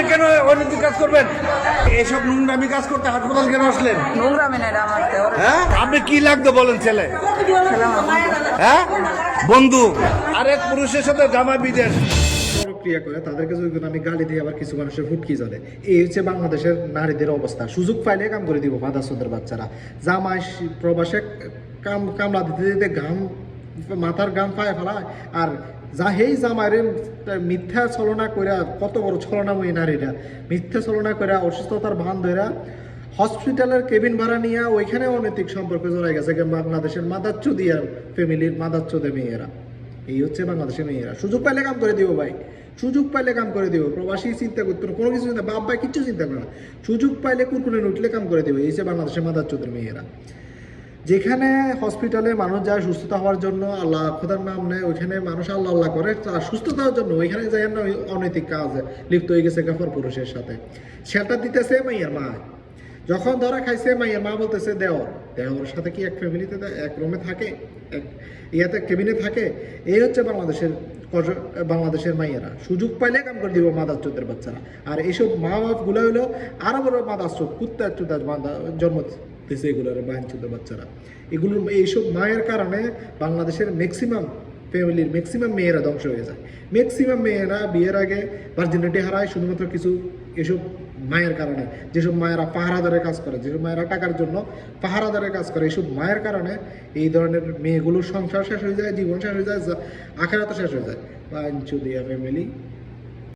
আপনি কেন অনৈতিক কাজ করবেন? এসব নোংরামি কাজ করতে হাসপাতাল কেন আসলেন? নোংরামি না এটা আমার হ্যাঁ, আপনি কি লাগতো বলেন ছেলে? ছেলে আমার বন্ধু। হ্যাঁ, বন্ধু আরেক পুরুষের সাথে জামা বিদেশ ক্রিয়া করে তাদেরকে যদি আমি গালি দিই, আবার কিছু মানুষের ফুটকি জ্বলে। এই হচ্ছে বাংলাদেশের নারীদের অবস্থা। সুযোগ পাইলে কাম করে দিব মাদাসদের বাচ্চারা। জামাই প্রবাসে কামলা দিতে দিতে ঘাম মাথার ঘাম পায়ে ফেলায়, আর যা হেই জামাইরে মিথ্যা ছলনা কইরা, কত বড় ছলনাময়ী নারীরা মিথ্যা ছলনা কইরা অসুস্থতার ভান ধইরা হসপিটালের কেবিন ভাড়া নিয়ে ওইখানে অনৈতিক সম্পর্ক জড়াই গেছে বাংলাদেশের মাদাচ্চুদিয়া ফ্যামিলির মাদাচ্চুদে মেয়েরা। এই হচ্ছে বাংলাদেশের মেয়েরা। সুযোগ পাইলে কাম করে দিব ভাই, সুযোগ পাইলে কাম করে দিব। প্রবাসী চিন্তা করতো না, কোনো কিছু চিন্তা, বাপ ভাই কিচ্ছু চিন্তা করে না। সুযোগ পাইলে কুরকুরে উঠলে কাম করে দিব। এই হচ্ছে বাংলাদেশের মাদাচ্চুদের মেয়েরা। যেখানে হসপিটালে মানুষ যায় সুস্থতা হওয়ার জন্য, আল্লাহ খোদার নাম নেয়, ওইখানে মানুষ আল্লাহ আল্লাহ করে সুস্থতা হওয়ার জন্য, ওইখানে যায় না ওই অনৈতিক কাজে লিপ্ত হয়ে গেছে কাফর পুরুষের সাথে। শেল্টার দিতেছে মাইয়ার মা, যখন ধরা খাইছে মাইয়ার মা বলতেছে দেওয়ার সাথে কি এক ফ্যামিলিতে এক রুমে থাকে, এক ইয়াতে কেবিনে থাকে। এই হচ্ছে বাংলাদেশের মাইয়েরা। সুযোগ পাইলে কাম করে দিব মাদাচ্চুদের বাচ্চারা। আর এইসব মা বাপগুলো হলো আরো বড় মাদাচ্চুদ, কুত্তা জন্ম দিচ্ছে এগুলোর বাহিনচুদের বাচ্চারা। এইসব মায়ের কারণে বাংলাদেশের ম্যাক্সিমাম ফ্যামিলির ম্যাক্সিমাম মেয়েরা ধ্বংস হয়ে যায়। ম্যাক্সিমাম মেয়েরা বিয়ের আগে ভার্জিনিটি হারায় শুধুমাত্র কিছু এসব মায়ের কারণে। যেসব মায়েরা পাহারাদারের কাজ করে, যেসব মায়েরা টাকার জন্য পাহারাদারের কাজ করে, এইসব মায়ের কারণে এই ধরনের মেয়েগুলোর সংসার শেষ হয়ে যায়, জীবন শেষ হয়ে যায়, আখেরাতও শেষ হয়ে যায়। বাঞ্চুদিয়া ফ্যামিলি